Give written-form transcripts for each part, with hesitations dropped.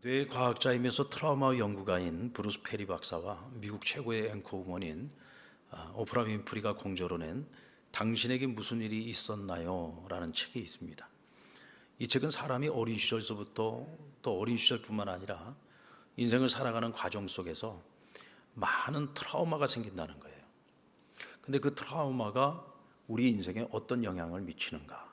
뇌과학자이면서 트라우마 연구가인 브루스 페리 박사와 미국 최고의 앵커 우먼인 오프라 윈프리가 공저로 낸 당신에게 무슨 일이 있었나요? 라는 책이 있습니다. 이 책은 사람이 어린 시절서부터 또 어린 시절뿐만 아니라 인생을 살아가는 과정 속에서 많은 트라우마가 생긴다는 거예요. 근데 그 트라우마가 우리 인생에 어떤 영향을 미치는가?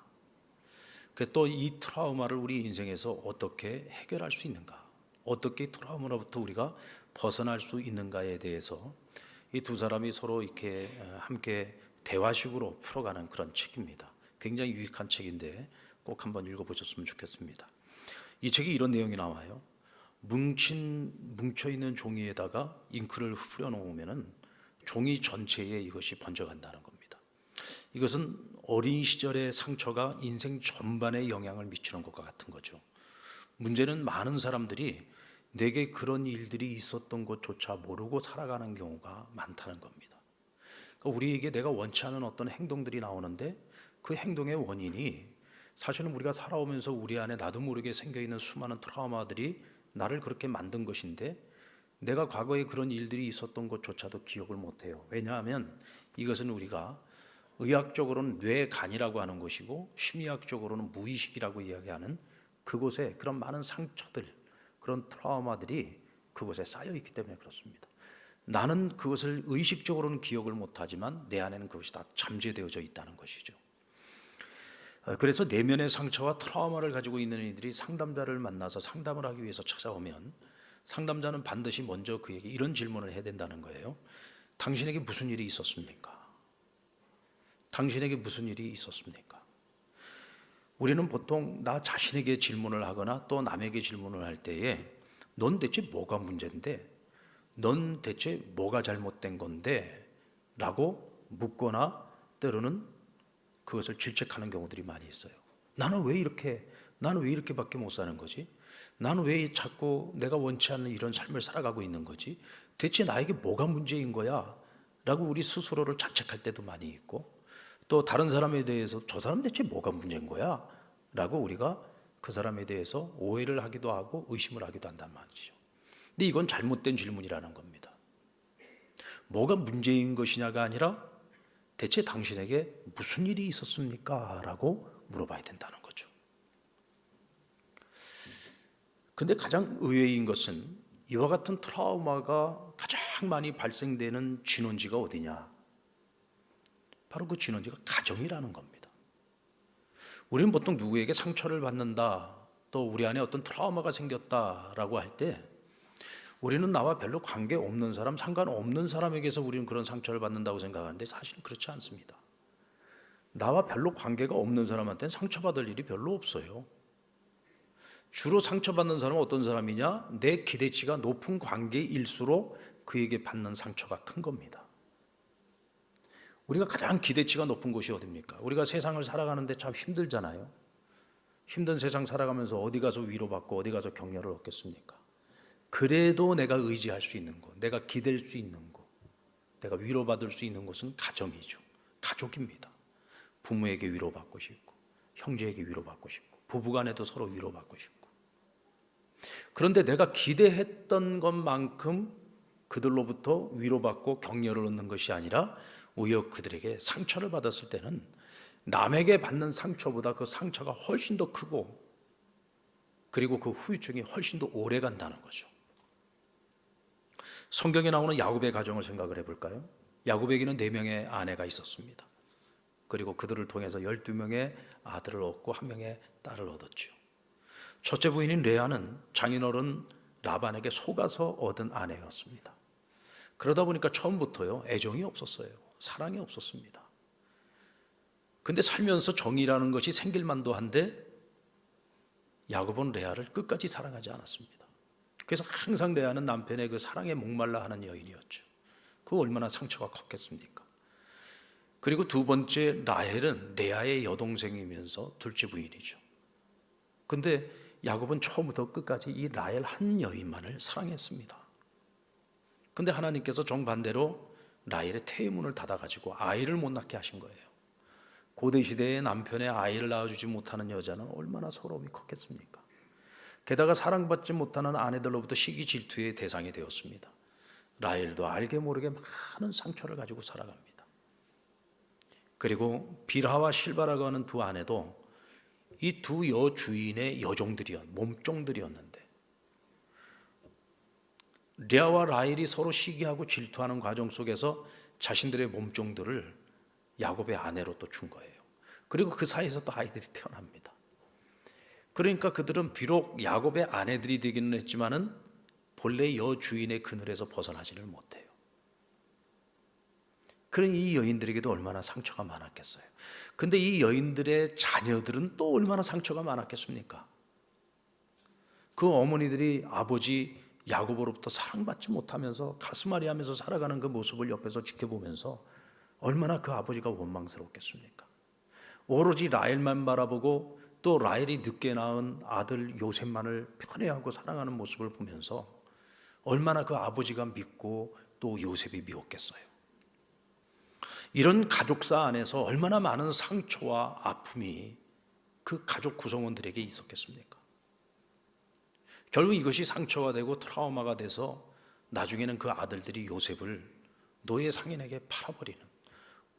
또 이 트라우마를 우리 인생에서 어떻게 해결할 수 있는가? 어떻게 트라우마로부터 우리가 벗어날 수 있는가에 대해서 이 두 사람이 서로 이렇게 함께 대화식으로 풀어가는 그런 책입니다. 굉장히 유익한 책인데 꼭 한번 읽어보셨으면 좋겠습니다. 이 책에 이런 내용이 나와요. 뭉쳐있는 종이에다가 잉크를 뿌려놓으면 종이 전체에 이것이 번져간다는 겁니다. 이것은 어린 시절의 상처가 인생 전반에 영향을 미치는 것과 같은 거죠. 문제는 많은 사람들이 내게 그런 일들이 있었던 것조차 모르고 살아가는 경우가 많다는 겁니다. 그러니까 우리에게 내가 원치 않은 어떤 행동들이 나오는데 그 행동의 원인이 사실은 우리가 살아오면서 우리 안에 나도 모르게 생겨있는 수많은 트라우마들이 나를 그렇게 만든 것인데 내가 과거에 그런 일들이 있었던 것조차도 기억을 못해요. 왜냐하면 이것은 우리가 의학적으로는 뇌간이라고 하는 것이고 심리학적으로는 무의식이라고 이야기하는 그곳에 그런 많은 상처들, 그런 트라우마들이 그곳에 쌓여 있기 때문에 그렇습니다. 나는 그것을 의식적으로는 기억을 못하지만 내 안에는 그것이 다 잠재되어져 있다는 것이죠. 그래서 내면의 상처와 트라우마를 가지고 있는 이들이 상담자를 만나서 상담을 하기 위해서 찾아오면 상담자는 반드시 먼저 그에게 이런 질문을 해야 된다는 거예요. 당신에게 무슨 일이 있었습니까? 당신에게 무슨 일이 있었습니까? 우리는 보통 나 자신에게 질문을 하거나 또 남에게 질문을 할 때에 넌 대체 뭐가 문제인데? 넌 대체 뭐가 잘못된 건데? 라고 묻거나 때로는 그것을 질책하는 경우들이 많이 있어요. 나는 왜 이렇게밖에 못 사는 거지? 나는 왜 자꾸 내가 원치 않는 이런 삶을 살아가고 있는 거지? 대체 나에게 뭐가 문제인 거야? 라고 우리 스스로를 자책할 때도 많이 있고 또 다른 사람에 대해서 저 사람 대체 뭐가 문제인 거야? 라고 우리가 그 사람에 대해서 오해를 하기도 하고 의심을 하기도 한단 말이죠. 근데 이건 잘못된 질문이라는 겁니다. 뭐가 문제인 것이냐가 아니라 대체 당신에게 무슨 일이 있었습니까? 라고 물어봐야 된다는 거죠. 근데 가장 의외인 것은 이와 같은 트라우마가 가장 많이 발생되는 진원지가 어디냐? 바로 그 진원지가 가정이라는 겁니다. 우리는 보통 누구에게 상처를 받는다, 또 우리 안에 어떤 트라우마가 생겼다라고 할 때 우리는 나와 별로 관계없는 사람, 상관없는 사람에게서 우리는 그런 상처를 받는다고 생각하는데 사실은 그렇지 않습니다. 나와 별로 관계가 없는 사람한테는 상처받을 일이 별로 없어요. 주로 상처받는 사람은 어떤 사람이냐? 내 기대치가 높은 관계일수록 그에게 받는 상처가 큰 겁니다. 우리가 가장 기대치가 높은 곳이 어디입니까? 우리가 세상을 살아가는데 참 힘들잖아요. 힘든 세상 살아가면서 어디 가서 위로받고 어디 가서 격려를 얻겠습니까? 그래도 내가 의지할 수 있는 곳, 내가 기댈 수 있는 곳, 내가 위로받을 수 있는 곳은 가정이죠. 가족입니다. 부모에게 위로받고 싶고 형제에게 위로받고 싶고 부부간에도 서로 위로받고 싶고 그런데 내가 기대했던 것만큼 그들로부터 위로받고 격려를 얻는 것이 아니라 오히려 그들에게 상처를 받았을 때는 남에게 받는 상처보다 그 상처가 훨씬 더 크고 그리고 그 후유증이 훨씬 더 오래 간다는 거죠. 성경에 나오는 야곱의 가정을 생각을 해볼까요? 야곱에게는 4명의 아내가 있었습니다. 그리고 그들을 통해서 12명의 아들을 얻고 1명의 딸을 얻었죠. 첫째 부인인 레아는 장인어른 라반에게 속아서 얻은 아내였습니다. 그러다 보니까 처음부터요 애정이 없었어요. 사랑이 없었습니다. 근데 살면서 정이라는 것이 생길 만도 한데 야곱은 레아를 끝까지 사랑하지 않았습니다. 그래서 항상 레아는 남편의 그 사랑에 목말라 하는 여인이었죠. 그 얼마나 상처가 컸겠습니까? 그리고 두 번째 라헬은 레아의 여동생이면서 둘째 부인이죠. 근데 야곱은 처음부터 끝까지 이 라헬 한 여인만을 사랑했습니다. 근데 하나님께서 정반대로 라헬의 태문을 닫아가지고 아이를 못 낳게 하신 거예요. 고대시대에 남편의 아이를 낳아주지 못하는 여자는 얼마나 서러움이 컸겠습니까? 게다가 사랑받지 못하는 아내들로부터 시기 질투의 대상이 되었습니다. 라헬도 알게 모르게 많은 상처를 가지고 살아갑니다. 그리고 빌하와 실바라고 하는 두 아내도 이 두 여주인의 몸종들이었는데 레아와 라헬이 서로 시기하고 질투하는 과정 속에서 자신들의 몸종들을 야곱의 아내로 또 준 거예요. 그리고 그 사이에서 또 아이들이 태어납니다. 그러니까 그들은 비록 야곱의 아내들이 되기는 했지만은 본래 여주인의 그늘에서 벗어나지를 못해요. 그런 이 여인들에게도 얼마나 상처가 많았겠어요. 근데 이 여인들의 자녀들은 또 얼마나 상처가 많았겠습니까? 그 어머니들이 아버지 야곱으로부터 사랑받지 못하면서 가슴앓이 하면서 살아가는 그 모습을 옆에서 지켜보면서 얼마나 그 아버지가 원망스러웠겠습니까? 오로지 라헬만 바라보고 또 라헬이 늦게 낳은 아들 요셉만을 편애하고 사랑하는 모습을 보면서 얼마나 그 아버지가 믿고 또 요셉이 미웠겠어요. 이런 가족사 안에서 얼마나 많은 상처와 아픔이 그 가족 구성원들에게 있었겠습니까? 결국 이것이 상처가 되고 트라우마가 돼서 나중에는 그 아들들이 요셉을 노예 상인에게 팔아버리는,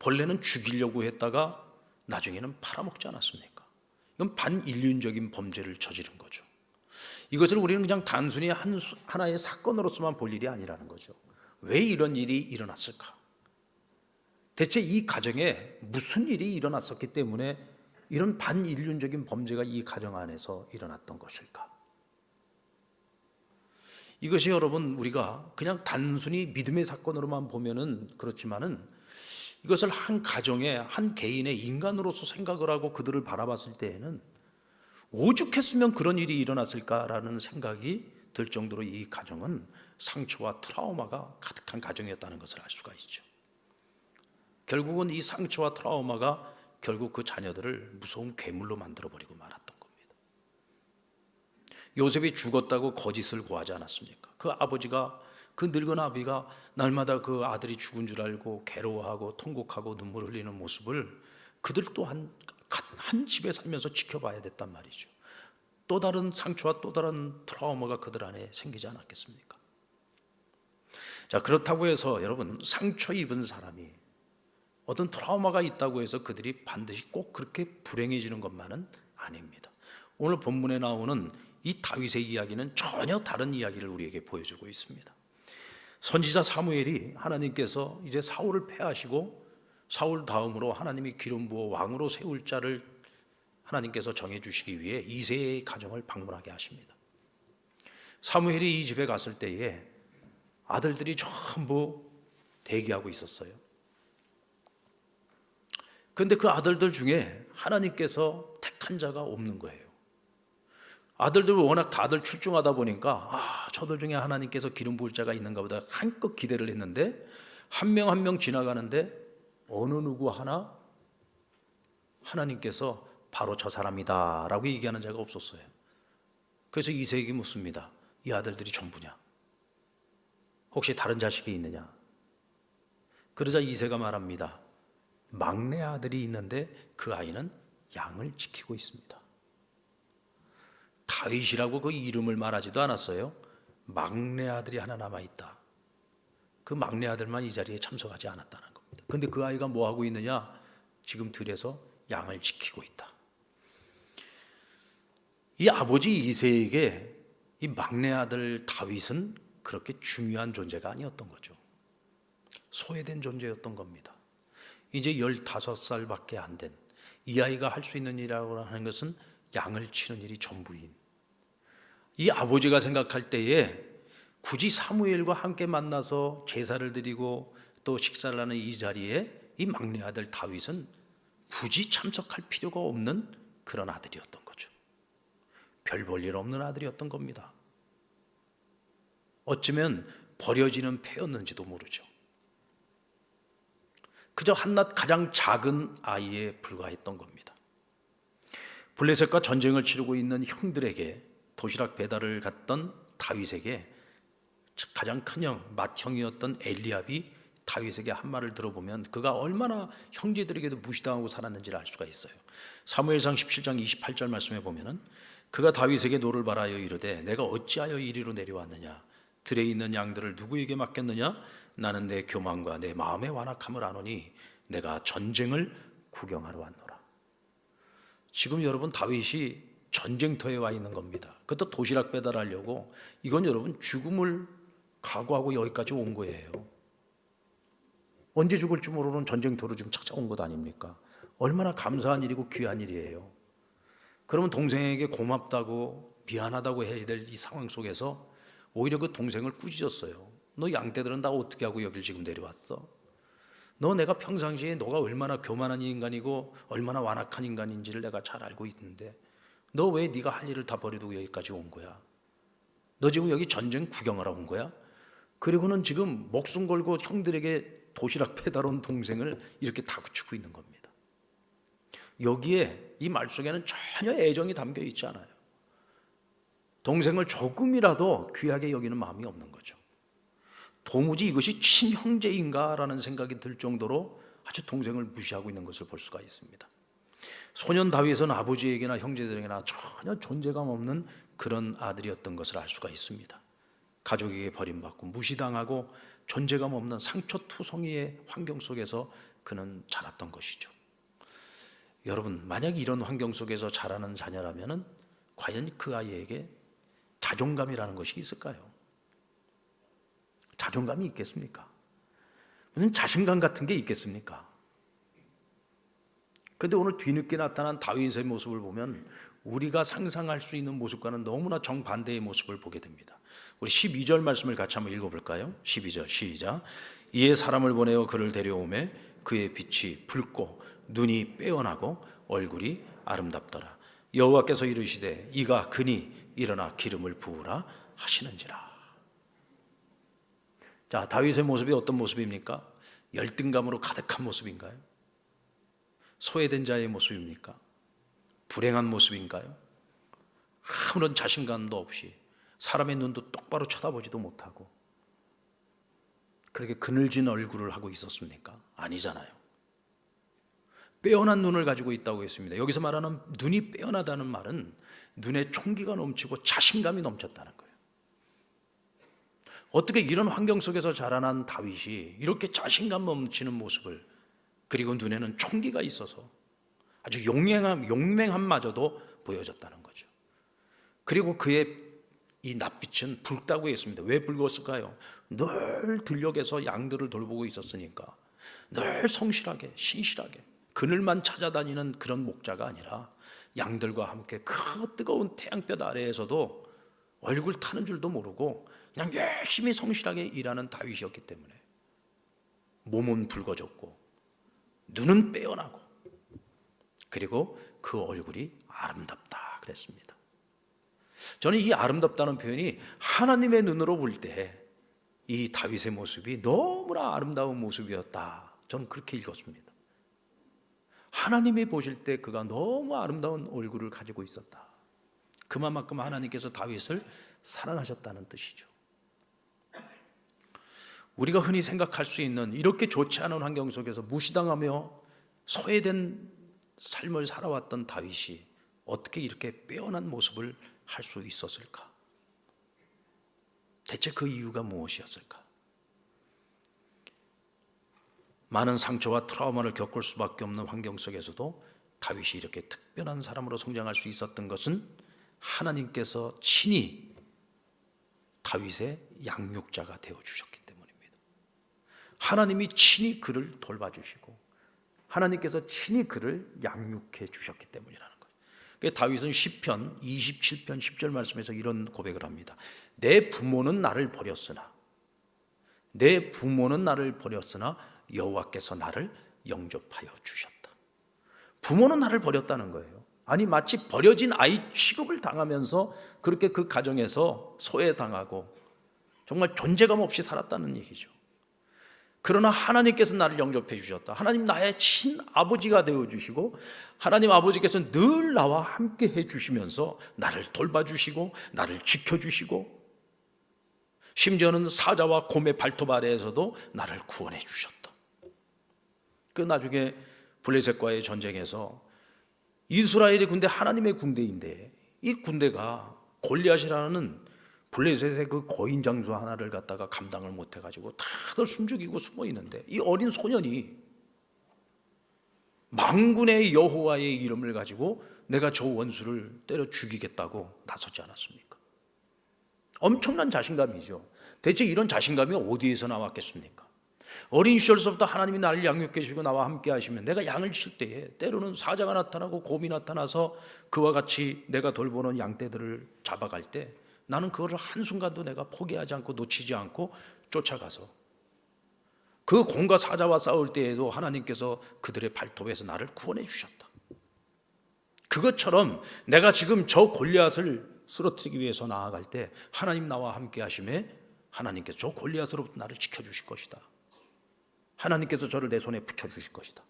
본래는 죽이려고 했다가 나중에는 팔아먹지 않았습니까? 이건 반인륜적인 범죄를 저지른 거죠. 이것을 우리는 그냥 단순히 하나의 사건으로서만 볼 일이 아니라는 거죠. 왜 이런 일이 일어났을까? 대체 이 가정에 무슨 일이 일어났었기 때문에 이런 반인륜적인 범죄가 이 가정 안에서 일어났던 것일까? 이것이 여러분 우리가 그냥 단순히 믿음의 사건으로만 보면은 그렇지만은 이것을 한 가정의 한 개인의 인간으로서 생각을 하고 그들을 바라봤을 때에는 오죽했으면 그런 일이 일어났을까라는 생각이 들 정도로 이 가정은 상처와 트라우마가 가득한 가정이었다는 것을 알 수가 있죠. 결국은 이 상처와 트라우마가 결국 그 자녀들을 무서운 괴물로 만들어버리고 말았던 겁니다. 요셉이 죽었다고 거짓을 고하지 않았습니까? 그 아버지가, 그 늙은 아비가 날마다 그 아들이 죽은 줄 알고 괴로워하고 통곡하고 눈물 흘리는 모습을 그들 또한 한 집에 살면서 지켜봐야 됐단 말이죠. 또 다른 상처와 또 다른 트라우마가 그들 안에 생기지 않았겠습니까? 자, 그렇다고 해서 여러분, 상처 입은 사람이 어떤 트라우마가 있다고 해서 그들이 반드시 꼭 그렇게 불행해지는 것만은 아닙니다. 오늘 본문에 나오는 이 다윗의 이야기는 전혀 다른 이야기를 우리에게 보여주고 있습니다. 선지자 사무엘이 하나님께서 이제 사울을 패하시고 사울 다음으로 하나님이 기름 부어 왕으로 세울 자를 하나님께서 정해 주시기 위해 이새의 가정을 방문하게 하십니다. 사무엘이 이 집에 갔을 때에 아들들이 전부 대기하고 있었어요. 그런데 그 아들들 중에 하나님께서 택한 자가 없는 거예요. 아들들이 워낙 다들 출중하다 보니까 저들 중에 하나님께서 기름 부을 자가 있는가 보다 한껏 기대를 했는데 한 명 한 명 지나가는데 어느 누구 하나 하나님께서 바로 저 사람이다 라고 얘기하는 자가 없었어요. 그래서 이새에게 묻습니다. 이 아들들이 전부냐? 혹시 다른 자식이 있느냐? 그러자 이새가 말합니다. 막내 아들이 있는데 그 아이는 양을 지키고 있습니다. 다윗이라고 그 이름을 말하지도 않았어요. 막내 아들이 하나 남아있다. 그 막내 아들만 이 자리에 참석하지 않았다는 겁니다. 근데 그 아이가 뭐 하고 있느냐? 지금 들에서 양을 지키고 있다. 이 아버지 이새에게 이 막내 아들 다윗은 그렇게 중요한 존재가 아니었던 거죠. 소외된 존재였던 겁니다. 이제 15살밖에 안 된 이 아이가 할 수 있는 일이라고 하는 것은 양을 치는 일이 전부인 이 아버지가 생각할 때에 굳이 사무엘과 함께 만나서 제사를 드리고 또 식사를 하는 이 자리에 이 막내 아들 다윗은 굳이 참석할 필요가 없는 그런 아들이었던 거죠. 별 볼 일 없는 아들이었던 겁니다. 어쩌면 버려지는 패였는지도 모르죠. 그저 한낱 가장 작은 아이에 불과했던 겁니다. 블레셋과 전쟁을 치르고 있는 형들에게 도시락 배달을 갔던 다윗에게 가장 큰 형, 맏형이었던 엘리압이 다윗에게 한 말을 들어보면 그가 얼마나 형제들에게도 무시당하고 살았는지를 알 수가 있어요. 사무엘상 17장 28절 말씀에 보면은 그가 다윗에게 노를 바라여 이르되 내가 어찌하여 이리로 내려왔느냐? 들에 있는 양들을 누구에게 맡겼느냐? 나는 내 교만과 내 마음의 완악함을 아노니 내가 전쟁을 구경하러 왔노라. 지금 여러분 다윗이 전쟁터에 와 있는 겁니다. 그것도 도시락 배달하려고. 이건 여러분 죽음을 각오하고 여기까지 온 거예요. 언제 죽을지 모르는 전쟁터로 지금 찾아온 것 아닙니까? 얼마나 감사한 일이고 귀한 일이에요. 그러면 동생에게 고맙다고 미안하다고 해야 될 이 상황 속에서 오히려 그 동생을 꾸짖었어요. 너 양떼들은 나 어떻게 하고 여길 지금 내려왔어? 너 내가 평상시에 너가 얼마나 교만한 인간이고 얼마나 완악한 인간인지를 내가 잘 알고 있는데 너 왜 네가 할 일을 다 버리고 여기까지 온 거야? 너 지금 여기 전쟁 구경하러 온 거야? 그리고는 지금 목숨 걸고 형들에게 도시락 배달 온 동생을 이렇게 다그치고 있는 겁니다. 여기에 이 말 속에는 전혀 애정이 담겨 있지 않아요. 동생을 조금이라도 귀하게 여기는 마음이 없는 거죠. 도무지 이것이 친형제인가라는 생각이 들 정도로 아주 동생을 무시하고 있는 것을 볼 수가 있습니다. 소년 다윗은 아버지에게나 형제들에게나 전혀 존재감 없는 그런 아들이었던 것을 알 수가 있습니다. 가족에게 버림받고 무시당하고 존재감 없는 상처투성이의 환경 속에서 그는 자랐던 것이죠. 여러분, 만약 이런 환경 속에서 자라는 자녀라면 과연 그 아이에게 자존감이라는 것이 있을까요? 자존감이 있겠습니까? 무슨 자신감 같은 게 있겠습니까? 그런데 오늘 뒤늦게 나타난 다윗의 모습을 보면 우리가 상상할 수 있는 모습과는 너무나 정반대의 모습을 보게 됩니다. 우리 12절 말씀을 같이 한번 읽어볼까요? 12절 시작. 이에 사람을 보내어 그를 데려오매 그의 빛이 붉고 눈이 빼어나고 얼굴이 아름답더라. 여호와께서 이르시되 이가 그니 일어나 기름을 부으라 하시는지라. 자, 다윗의 모습이 어떤 모습입니까? 열등감으로 가득한 모습인가요? 소외된 자의 모습입니까? 불행한 모습인가요? 아무런 자신감도 없이 사람의 눈도 똑바로 쳐다보지도 못하고 그렇게 그늘진 얼굴을 하고 있었습니까? 아니잖아요. 빼어난 눈을 가지고 있다고 했습니다. 여기서 말하는 눈이 빼어나다는 말은 눈에 총기가 넘치고 자신감이 넘쳤다는 거예요. 어떻게 이런 환경 속에서 자라난 다윗이 이렇게 자신감 넘치는 모습을, 그리고 눈에는 총기가 있어서 아주 용맹함마저도 보여졌다는 거죠. 그리고 그의 이 낯빛은 붉다고 했습니다. 왜 붉었을까요? 늘 들녘에서 양들을 돌보고 있었으니까. 늘 성실하게 신실하게 그늘만 찾아다니는 그런 목자가 아니라 양들과 함께 그 뜨거운 태양볕 아래에서도 얼굴 타는 줄도 모르고 그냥 열심히 성실하게 일하는 다윗이었기 때문에 몸은 붉어졌고 눈은 빼어나고 그리고 그 얼굴이 아름답다 그랬습니다. 저는 이 아름답다는 표현이 하나님의 눈으로 볼 때 이 다윗의 모습이 너무나 아름다운 모습이었다, 저는 그렇게 읽었습니다. 하나님이 보실 때 그가 너무 아름다운 얼굴을 가지고 있었다. 그만큼 하나님께서 다윗을 사랑하셨다는 뜻이죠. 우리가 흔히 생각할 수 있는 이렇게 좋지 않은 환경 속에서 무시당하며 소외된 삶을 살아왔던 다윗이 어떻게 이렇게 빼어난 모습을 할 수 있었을까? 대체 그 이유가 무엇이었을까? 많은 상처와 트라우마를 겪을 수밖에 없는 환경 속에서도 다윗이 이렇게 특별한 사람으로 성장할 수 있었던 것은 하나님께서 친히 다윗의 양육자가 되어주셨기 때문입니다. 하나님이 친히 그를 돌봐주시고 하나님께서 친히 그를 양육해 주셨기 때문이라는 거예요. 다윗은 시편 27편 10절 말씀에서 이런 고백을 합니다. 내 부모는 나를 버렸으나 여호와께서 나를 영접하여 주셨다. 부모는 나를 버렸다는 거예요. 아니 마치 버려진 아이 취급을 당하면서 그렇게 그 가정에서 소외당하고 정말 존재감 없이 살았다는 얘기죠. 그러나 하나님께서 나를 영접해 주셨다. 하나님 나의 친아버지가 되어주시고 하나님 아버지께서 늘 나와 함께 해주시면서 나를 돌봐주시고 나를 지켜주시고 심지어는 사자와 곰의 발톱 아래에서도 나를 구원해 주셨다. 그 나중에 블레셋과의 전쟁에서 이스라엘의 군대 하나님의 군대인데 이 군대가 골리앗이라는 블레셋의 그 거인 장수 하나를 갖다가 감당을 못 해가지고 다들 숨죽이고 숨어 있는데, 이 어린 소년이 만군의 여호와의 이름을 가지고 내가 저 원수를 때려 죽이겠다고 나섰지 않았습니까? 엄청난 자신감이죠. 대체 이런 자신감이 어디에서 나왔겠습니까? 어린 시절서부터 하나님이 나를 양육해 주시고 나와 함께 하시면 내가 양을 칠 때에 때로는 사자가 나타나고 곰이 나타나서 그와 같이 내가 돌보는 양떼들을 잡아갈 때 나는 그거를 한순간도 내가 포기하지 않고 놓치지 않고 쫓아가서 그 곰과 사자와 싸울 때에도 하나님께서 그들의 발톱에서 나를 구원해 주셨다. 그것처럼 내가 지금 저 골리앗을 쓰러뜨리기 위해서 나아갈 때 하나님 나와 함께 하심에 하나님께서 저 골리앗으로부터 나를 지켜주실 것이다. 하나님께서 저를 내 손에 붙여주실 것이다.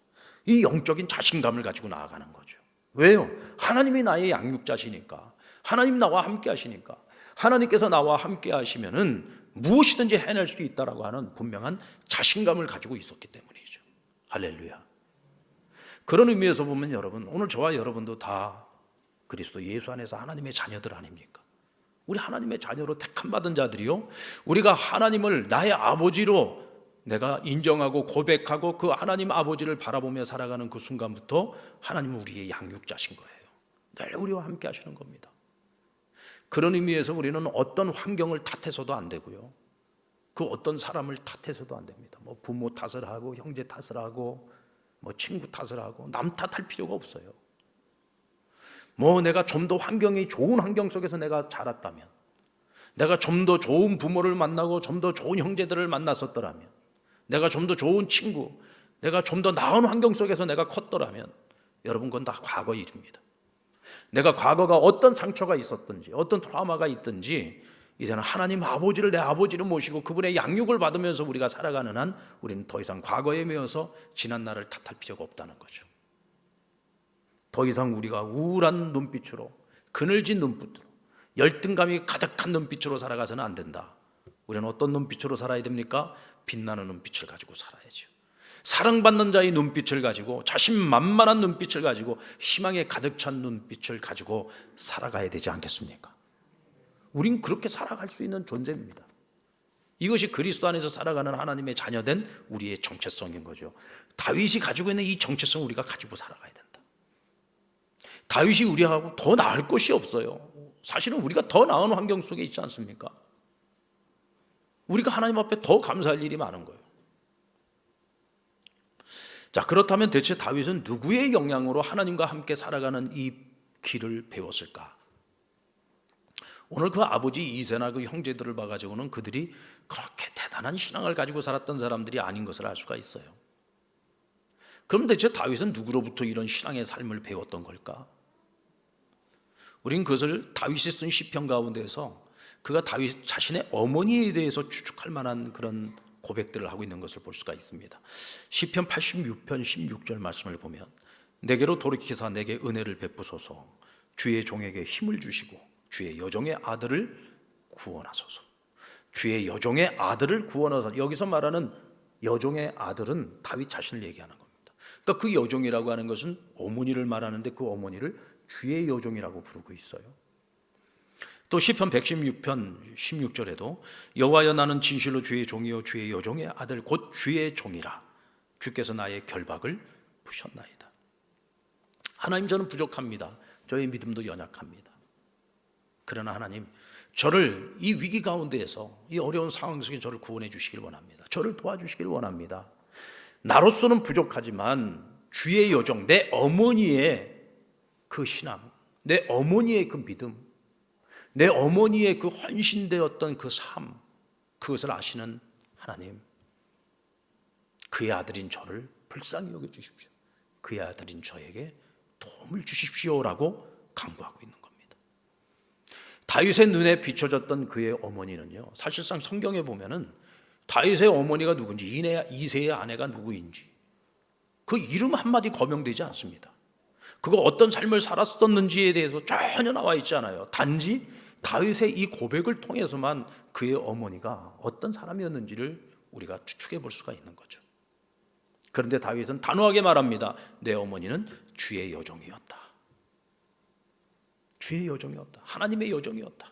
이 영적인 자신감을 가지고 나아가는 거죠. 왜요? 하나님이 나의 양육자시니까, 하나님 나와 함께 하시니까, 하나님께서 나와 함께 하시면은 무엇이든지 해낼 수 있다라고 하는 분명한 자신감을 가지고 있었기 때문이죠. 할렐루야. 그런 의미에서 보면 여러분, 오늘 저와 여러분도 다 그리스도 예수 안에서 하나님의 자녀들 아닙니까? 우리 하나님의 자녀로 택함 받은 자들이요, 우리가 하나님을 나의 아버지로 내가 인정하고 고백하고 그 하나님 아버지를 바라보며 살아가는 그 순간부터 하나님은 우리의 양육자신 거예요. 늘 우리와 함께 하시는 겁니다. 그런 의미에서 우리는 어떤 환경을 탓해서도 안 되고요, 그 어떤 사람을 탓해서도 안 됩니다. 뭐 부모 탓을 하고 형제 탓을 하고 뭐 친구 탓을 하고 남 탓할 필요가 없어요. 뭐 내가 좀 더 환경이 좋은 환경 속에서 내가 자랐다면, 내가 좀 더 좋은 부모를 만나고 좀 더 좋은 형제들을 만났었더라면, 내가 좀 더 좋은 친구, 내가 좀 더 나은 환경 속에서 내가 컸더라면, 여러분 그건 다 과거 일입니다. 내가 과거가 어떤 상처가 있었든지 어떤 트라우마가 있든지 이제는 하나님 아버지를 내 아버지로 모시고 그분의 양육을 받으면서 우리가 살아가는 한 우리는 더 이상 과거에 매여서 지난 날을 탓할 필요가 없다는 거죠. 더 이상 우리가 우울한 눈빛으로, 그늘진 눈빛으로, 열등감이 가득한 눈빛으로 살아가서는 안 된다. 우리는 어떤 눈빛으로 살아야 됩니까? 빛나는 눈빛을 가지고 살아야죠. 사랑받는 자의 눈빛을 가지고, 자신만만한 눈빛을 가지고, 희망에 가득 찬 눈빛을 가지고 살아가야 되지 않겠습니까? 우린 그렇게 살아갈 수 있는 존재입니다. 이것이 그리스도 안에서 살아가는 하나님의 자녀된 우리의 정체성인 거죠. 다윗이 가지고 있는 이 정체성 우리가 가지고 살아가야 된다. 다윗이 우리하고 더 나을 것이 없어요. 사실은 우리가 더 나은 환경 속에 있지 않습니까? 우리가 하나님 앞에 더 감사할 일이 많은 거예요. 자, 그렇다면 대체 다윗은 누구의 영향으로 하나님과 함께 살아가는 이 길을 배웠을까? 오늘 그 아버지 이새나 그 형제들을 봐가지고는 그들이 그렇게 대단한 신앙을 가지고 살았던 사람들이 아닌 것을 알 수가 있어요. 그럼 대체 다윗은 누구로부터 이런 신앙의 삶을 배웠던 걸까? 우리는 그것을 다윗이 쓴 시편 가운데서 그가 다윗 자신의 어머니에 대해서 추측할 만한 그런 고백들을 하고 있는 것을 볼 수가 있습니다. 시편 86편 16절 말씀을 보면, 내게로 돌이키사 내게 은혜를 베푸소서, 주의 종에게 힘을 주시고 주의 여종의 아들을 구원하소서. 주의 여종의 아들을 구원하소서. 여기서 말하는 여종의 아들은 다윗 자신을 얘기하는 겁니다. 그러니까 그 여종이라고 하는 것은 어머니를 말하는데 그 어머니를 주의 여종이라고 부르고 있어요. 또 시편 116편 16절에도 여호와여 나는 진실로 주의 종이요 주의 여종의 아들 곧 주의 종이라, 주께서 나의 결박을 푸셨나이다. 하나님, 저는 부족합니다. 저의 믿음도 연약합니다. 그러나 하나님, 저를 이 위기 가운데에서, 이 어려운 상황 속에 저를 구원해 주시길 원합니다. 저를 도와주시길 원합니다. 나로서는 부족하지만 주의 여종, 내 어머니의 그 신앙, 내 어머니의 그 믿음, 내 어머니의 그 헌신되었던 그 삶, 그것을 아시는 하나님, 그의 아들인 저를 불쌍히 여겨주십시오. 그의 아들인 저에게 도움을 주십시오라고 간구하고 있는 겁니다. 다윗의 눈에 비춰졌던 그의 어머니는요, 사실상 성경에 보면은 다윗의 어머니가 누군지, 이새의 아내가 누구인지 그 이름 한마디 거명되지 않습니다. 그가 어떤 삶을 살았었는지에 대해서 전혀 나와 있지 않아요. 단지 다윗의 이 고백을 통해서만 그의 어머니가 어떤 사람이었는지를 우리가 추측해 볼 수가 있는 거죠. 그런데 다윗은 단호하게 말합니다. 내 어머니는 주의 여종이었다. 주의 여종이었다. 하나님의 여종이었다.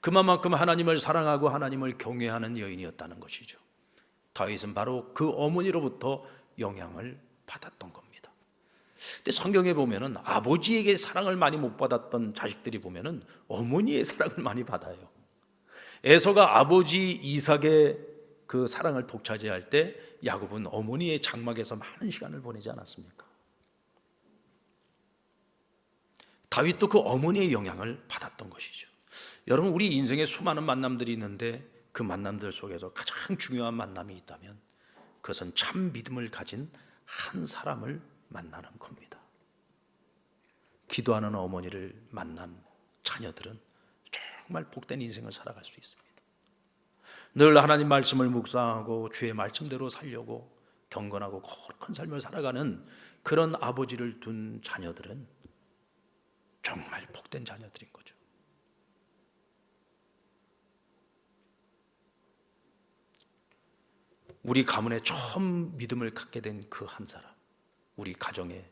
그만큼 하나님을 사랑하고 하나님을 경외하는 여인이었다는 것이죠. 다윗은 바로 그 어머니로부터 영향을 받았던 겁니다. 근데 성경에 보면은 아버지에게 사랑을 많이 못 받았던 자식들이 보면은 어머니의 사랑을 많이 받아요. 에서가 아버지 이삭의 그 사랑을 독차지할 때 야곱은 어머니의 장막에서 많은 시간을 보내지 않았습니까? 다윗도 그 어머니의 영향을 받았던 것이죠. 여러분, 우리 인생에 수많은 만남들이 있는데 그 만남들 속에서 가장 중요한 만남이 있다면 그것은 참 믿음을 가진 한 사람을 만나는 겁니다. 기도하는 어머니를 만난 자녀들은 정말 복된 인생을 살아갈 수 있습니다. 늘 하나님 말씀을 묵상하고 주의 말씀대로 살려고 경건하고 거룩한 삶을 살아가는 그런 아버지를 둔 자녀들은 정말 복된 자녀들인 거죠. 우리 가문에 처음 믿음을 갖게 된 그 한 사람, 우리 가정에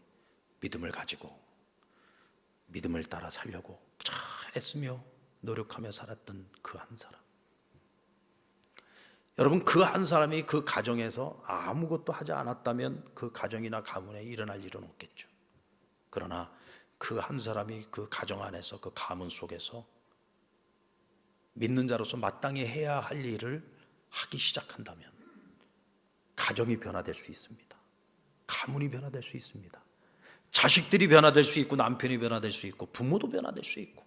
믿음을 가지고 믿음을 따라 살려고 잘 애쓰며 노력하며 살았던 그 한 사람. 여러분, 그 한 사람이 그 가정에서 아무것도 하지 않았다면 그 가정이나 가문에 일어날 일은 없겠죠. 그러나 그 한 사람이 그 가정 안에서 그 가문 속에서 믿는 자로서 마땅히 해야 할 일을 하기 시작한다면 가정이 변화될 수 있습니다. 가문이 변화될 수 있습니다. 자식들이 변화될 수 있고 남편이 변화될 수 있고 부모도 변화될 수 있고,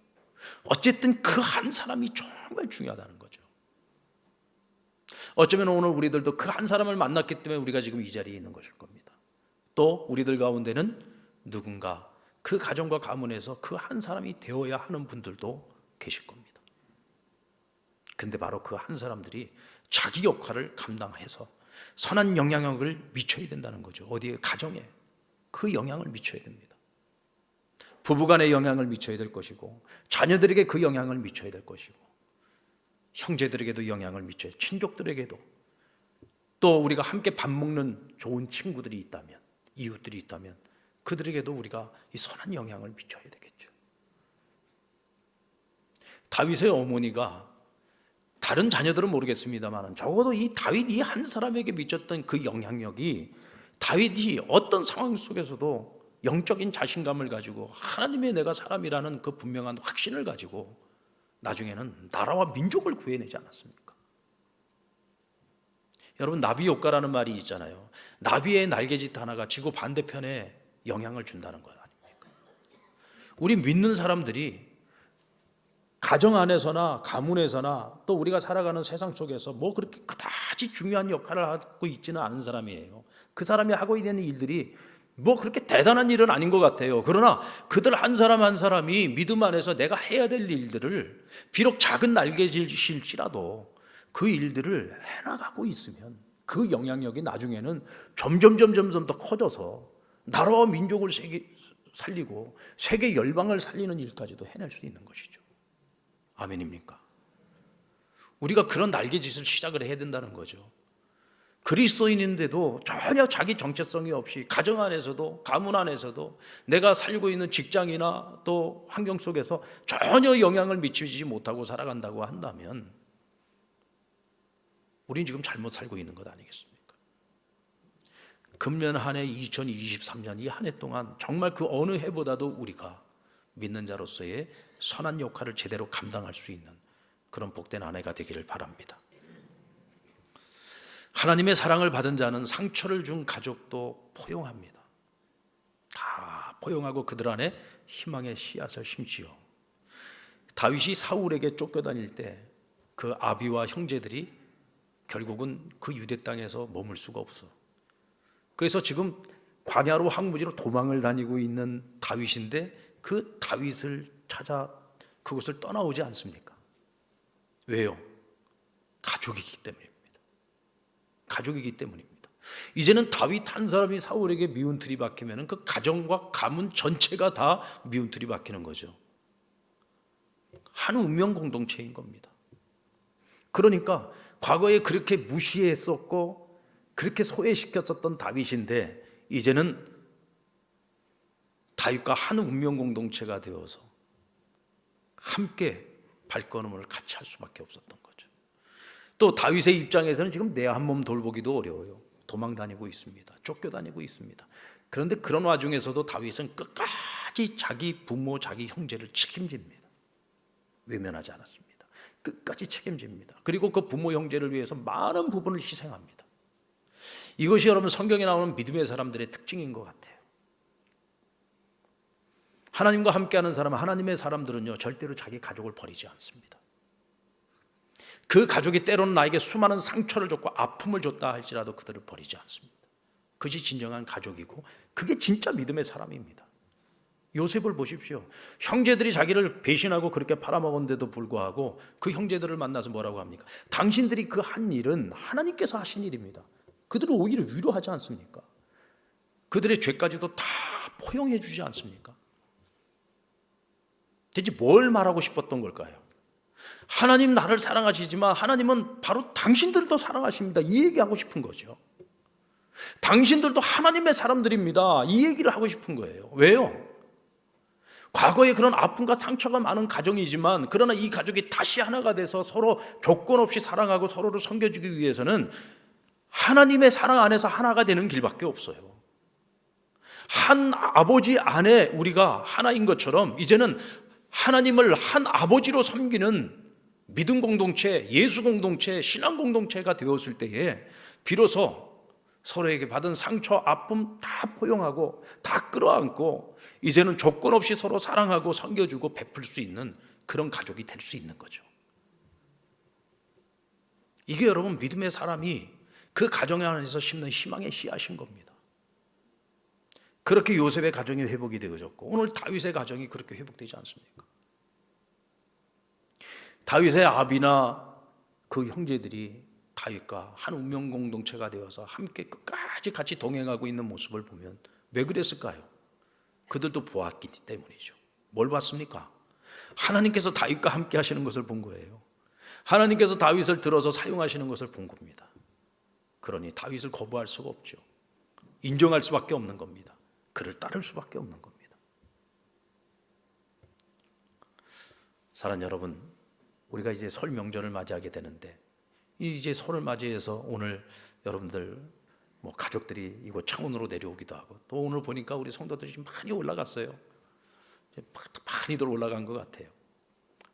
어쨌든 그 한 사람이 정말 중요하다는 거죠. 어쩌면 오늘 우리들도 그 한 사람을 만났기 때문에 우리가 지금 이 자리에 있는 것일 겁니다. 또 우리들 가운데는 누군가 그 가정과 가문에서 그 한 사람이 되어야 하는 분들도 계실 겁니다. 근데 바로 그 한 사람들이 자기 역할을 감당해서 선한 영향력을 미쳐야 된다는 거죠. 어디에? 가정에 그 영향을 미쳐야 됩니다. 부부간에 영향을 미쳐야 될 것이고, 자녀들에게 그 영향을 미쳐야 될 것이고, 형제들에게도 영향을 미쳐야, 친족들에게도, 또 우리가 함께 밥 먹는 좋은 친구들이 있다면, 이웃들이 있다면 그들에게도 우리가 이 선한 영향을 미쳐야 되겠죠. 다윗의 어머니가, 다른 자녀들은 모르겠습니다만 적어도 이 다윗 이 한 사람에게 미쳤던 그 영향력이 다윗이 어떤 상황 속에서도 영적인 자신감을 가지고 하나님의 내가 사람이라는 그 분명한 확신을 가지고 나중에는 나라와 민족을 구해내지 않았습니까? 여러분, 나비 효과라는 말이 있잖아요. 나비의 날개짓 하나가 지구 반대편에 영향을 준다는 거 아닙니까? 우리 믿는 사람들이 가정 안에서나 가문에서나 또 우리가 살아가는 세상 속에서 뭐 그렇게 그다지 중요한 역할을 하고 있지는 않은 사람이에요. 그 사람이 하고 있는 일들이 뭐 그렇게 대단한 일은 아닌 것 같아요. 그러나 그들 한 사람 한 사람이 믿음 안에서 내가 해야 될 일들을, 비록 작은 날개짓일지라도 그 일들을 해나가고 있으면 그 영향력이 나중에는 점점 더 커져서 나라와 민족을 살리고 세계 열방을 살리는 일까지도 해낼 수 있는 것이죠. 아멘입니까? 우리가 그런 날개짓을 시작을 해야 된다는 거죠. 그리스도인인데도 전혀 자기 정체성이 없이 가정 안에서도 가문 안에서도 내가 살고 있는 직장이나 또 환경 속에서 전혀 영향을 미치지 못하고 살아간다고 한다면 우린 지금 잘못 살고 있는 것 아니겠습니까? 금년 한 해 2023년 이 한 해 동안 정말 그 어느 해보다도 우리가 믿는 자로서의 선한 역할을 제대로 감당할 수 있는 그런 복된 한 해가 되기를 바랍니다. 하나님의 사랑을 받은 자는 상처를 준 가족도 포용합니다. 다 포용하고 그들 안에 희망의 씨앗을 심지요. 다윗이 사울에게 쫓겨다닐 때 그 아비와 형제들이 결국은 그 유대 땅에서 머물 수가 없어. 그래서 지금 광야로 황무지로 도망을 다니고 있는 다윗인데 그 다윗을 찾아 그곳을 떠나오지 않습니까? 왜요? 가족이기 때문입니다. 가족이기 때문입니다. 이제는 다윗 한 사람이 사울에게 미운 틀이 박히면 그 가정과 가문 전체가 다 미운 틀이 박히는 거죠. 한 운명 공동체인 겁니다. 그러니까 과거에 그렇게 무시했었고 그렇게 소외시켰었던 다윗인데 이제는 다윗과 한 운명 공동체가 되어서 함께 발걸음을 같이 할 수밖에 없었던 거죠. 또 다윗의 입장에서는 지금 내 한 몸 돌보기도 어려워요. 도망 다니고 있습니다. 쫓겨다니고 있습니다. 그런데 그런 와중에서도 다윗은 끝까지 자기 부모, 자기 형제를 책임집니다. 외면하지 않았습니다. 끝까지 책임집니다. 그리고 그 부모, 형제를 위해서 많은 부분을 희생합니다. 이것이 여러분 성경에 나오는 믿음의 사람들의 특징인 것 같아요. 하나님과 함께하는 사람, 하나님의 사람들은요, 절대로 자기 가족을 버리지 않습니다. 그 가족이 때로는 나에게 수많은 상처를 줬고 아픔을 줬다 할지라도 그들을 버리지 않습니다. 그것이 진정한 가족이고 그게 진짜 믿음의 사람입니다. 요셉을 보십시오. 형제들이 자기를 배신하고 그렇게 팔아먹었는데도 불구하고 그 형제들을 만나서 뭐라고 합니까? 당신들이 그 한 일은 하나님께서 하신 일입니다. 그들을 오히려 위로하지 않습니까? 그들의 죄까지도 다 포용해 주지 않습니까? 대체 뭘 말하고 싶었던 걸까요? 하나님 나를 사랑하시지만 하나님은 바로 당신들도 사랑하십니다. 이 얘기하고 싶은 거죠. 당신들도 하나님의 사람들입니다. 이 얘기를 하고 싶은 거예요. 왜요? 과거에 그런 아픔과 상처가 많은 가정이지만 그러나 이 가족이 다시 하나가 돼서 서로 조건 없이 사랑하고 서로를 섬겨주기 위해서는 하나님의 사랑 안에서 하나가 되는 길밖에 없어요. 한 아버지 안에 우리가 하나인 것처럼 이제는 하나님을 한 아버지로 섬기는 믿음 공동체, 예수 공동체, 신앙 공동체가 되었을 때에 비로소 서로에게 받은 상처, 아픔 다 포용하고 다 끌어안고 이제는 조건 없이 서로 사랑하고 섬겨주고 베풀 수 있는 그런 가족이 될 수 있는 거죠. 이게 여러분 믿음의 사람이 그 가정 안에서 심는 희망의 씨앗인 겁니다. 그렇게 요셉의 가정이 회복이 되어졌고 오늘 다윗의 가정이 그렇게 회복되지 않습니까? 다윗의 아비나 그 형제들이 다윗과 한 운명 공동체가 되어서 함께 끝까지 같이 동행하고 있는 모습을 보면 왜 그랬을까요? 그들도 보았기 때문이죠. 뭘 봤습니까? 하나님께서 다윗과 함께 하시는 것을 본 거예요. 하나님께서 다윗을 들어서 사용하시는 것을 본 겁니다. 그러니 다윗을 거부할 수가 없죠. 인정할 수밖에 없는 겁니다. 그를 따를 수밖에 없는 겁니다. 사랑하는 여러분, 우리가 이제 설 명절을 맞이하게 되는데 이제 설을 맞이해서 오늘 여러분들 뭐 가족들이 이곳 창원으로 내려오기도 하고 또 오늘 보니까 우리 성도들이 좀 많이 올라갔어요. 많이들 올라간 것 같아요.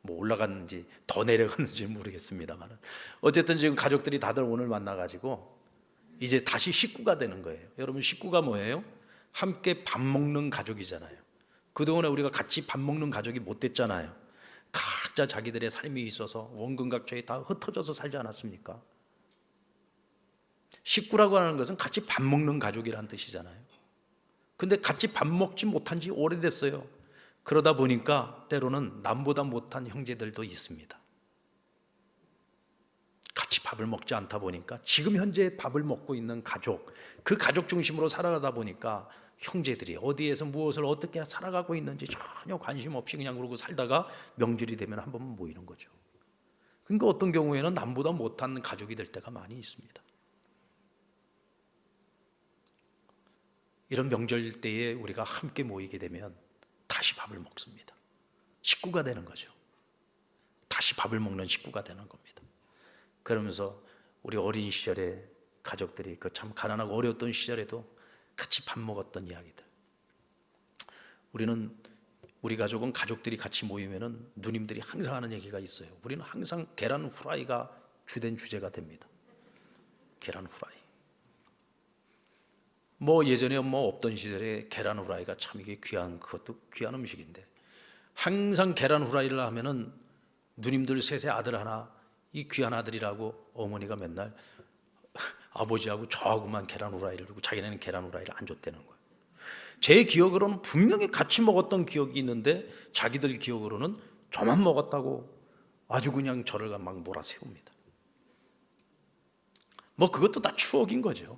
뭐 올라갔는지 더 내려갔는지 모르겠습니다만 어쨌든 지금 가족들이 다들 오늘 만나가지고 이제 다시 식구가 되는 거예요. 여러분 식구가 뭐예요? 함께 밥 먹는 가족이잖아요. 그동안에 우리가 같이 밥 먹는 가족이 못 됐잖아요. 각자 자기들의 삶이 있어서 원근각처에 다 흩어져서 살지 않았습니까? 식구라고 하는 것은 같이 밥 먹는 가족이라는 뜻이잖아요. 근데 같이 밥 먹지 못한 지 오래됐어요. 그러다 보니까 때로는 남보다 못한 형제들도 있습니다. 같이 밥을 먹지 않다 보니까 지금 현재 밥을 먹고 있는 가족, 그 가족 중심으로 살아가다 보니까 형제들이 어디에서 무엇을 어떻게 살아가고 있는지 전혀 관심 없이 그냥 그러고 살다가 명절이 되면 한 번 모이는 거죠. 그러니까 어떤 경우에는 남보다 못한 가족이 될 때가 많이 있습니다. 이런 명절 때에 우리가 함께 모이게 되면 다시 밥을 먹습니다. 식구가 되는 거죠. 다시 밥을 먹는 식구가 되는 겁니다. 그러면서 우리 어린 시절에 가족들이 그 참 가난하고 어려웠던 시절에도 같이 밥 먹었던 이야기들. 우리 가족은 가족들이 같이 모이면은 누님들이 항상 하는 얘기가 있어요. 우리는 항상 계란 후라이가 주된 주제가 됩니다. 계란 후라이. 뭐 예전에 뭐 없던 시절에 계란 후라이가 참 이게 귀한, 그것도 귀한 음식인데 항상 계란 후라이를 하면은 누님들 셋의 아들 하나, 이 귀한 아들이라고 어머니가 맨날 아버지하고 저하고만 계란 후라이를 주고 자기네는 계란 후라이를 안 줬다는 거예요. 제 기억으로는 분명히 같이 먹었던 기억이 있는데 자기들 기억으로는 저만 먹었다고 아주 그냥 저를 막 몰아세웁니다. 뭐 그것도 다 추억인 거죠.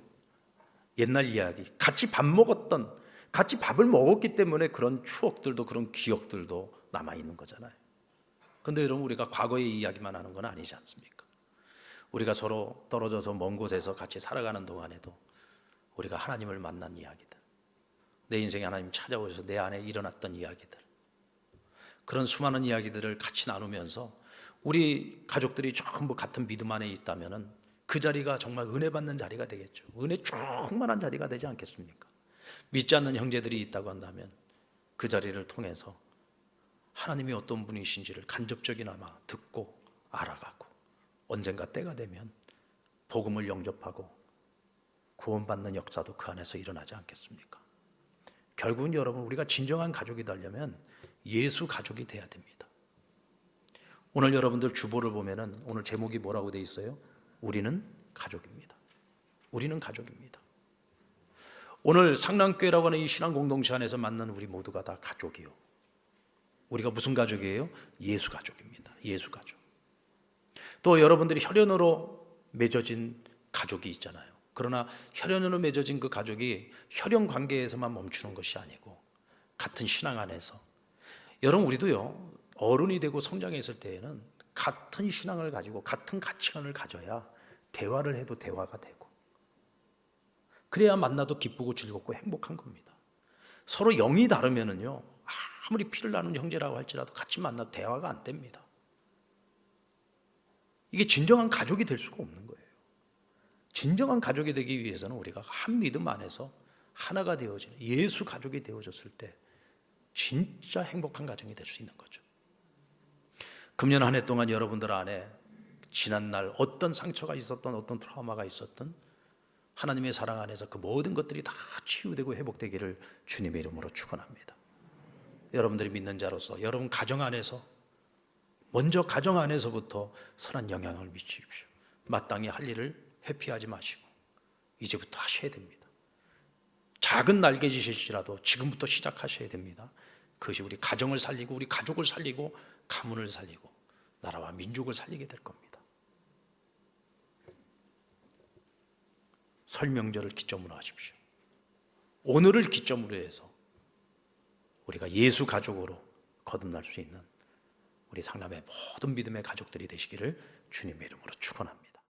옛날 이야기, 같이 밥 먹었던, 같이 밥을 먹었기 때문에 그런 추억들도 그런 기억들도 남아있는 거잖아요. 근데 여러분 우리가 과거의 이야기만 하는 건 아니지 않습니까? 우리가 서로 떨어져서 먼 곳에서 같이 살아가는 동안에도 우리가 하나님을 만난 이야기들, 내 인생에 하나님 찾아오셔서 내 안에 일어났던 이야기들, 그런 수많은 이야기들을 같이 나누면서 우리 가족들이 전부 같은 믿음 안에 있다면은 그 자리가 정말 은혜 받는 자리가 되겠죠. 은혜 충만한 자리가 되지 않겠습니까? 믿지 않는 형제들이 있다고 한다면 그 자리를 통해서 하나님이 어떤 분이신지를 간접적이나마 듣고 알아가고 언젠가 때가 되면 복음을 영접하고 구원받는 역사도 그 안에서 일어나지 않겠습니까? 결국은 여러분, 우리가 진정한 가족이 되려면 예수 가족이 돼야 됩니다. 오늘 여러분들 주보를 보면은 오늘 제목이 뭐라고 돼 있어요? 우리는 가족입니다. 우리는 가족입니다. 오늘 상랑교회라고 하는 이 신앙 공동체 안에서 만난 우리 모두가 다 가족이요. 우리가 무슨 가족이에요? 예수 가족입니다. 예수 가족. 또 여러분들이 혈연으로 맺어진 가족이 있잖아요. 그러나 혈연으로 맺어진 그 가족이 혈연 관계에서만 멈추는 것이 아니고 같은 신앙 안에서, 여러분 우리도요, 어른이 되고 성장했을 때에는 같은 신앙을 가지고 같은 가치관을 가져야 대화를 해도 대화가 되고, 그래야 만나도 기쁘고 즐겁고 행복한 겁니다. 서로 영이 다르면은요, 아무리 피를 나눈 형제라고 할지라도 같이 만나도 대화가 안 됩니다. 이게 진정한 가족이 될 수가 없는 거예요. 진정한 가족이 되기 위해서는 우리가 한 믿음 안에서 하나가 되어지는 예수 가족이 되어졌을 때 진짜 행복한 가정이 될 수 있는 거죠. 금년 한 해 동안 여러분들 안에 지난날 어떤 상처가 있었던, 어떤 트라우마가 있었던, 하나님의 사랑 안에서 그 모든 것들이 다 치유되고 회복되기를 주님의 이름으로 축원합니다. 여러분들이 믿는 자로서 여러분 가정 안에서, 먼저 가정 안에서부터 선한 영향을 미치십시오. 마땅히 할 일을 회피하지 마시고 이제부터 하셔야 됩니다. 작은 날개짓일지라도 지금부터 시작하셔야 됩니다. 그것이 우리 가정을 살리고 우리 가족을 살리고 가문을 살리고 나라와 민족을 살리게 될 겁니다. 설 명절을 기점으로 하십시오. 오늘을 기점으로 해서 우리가 예수 가족으로 거듭날 수 있는 우리 상남의 모든 믿음의 가족들이 되시기를 주님의 이름으로 축원합니다.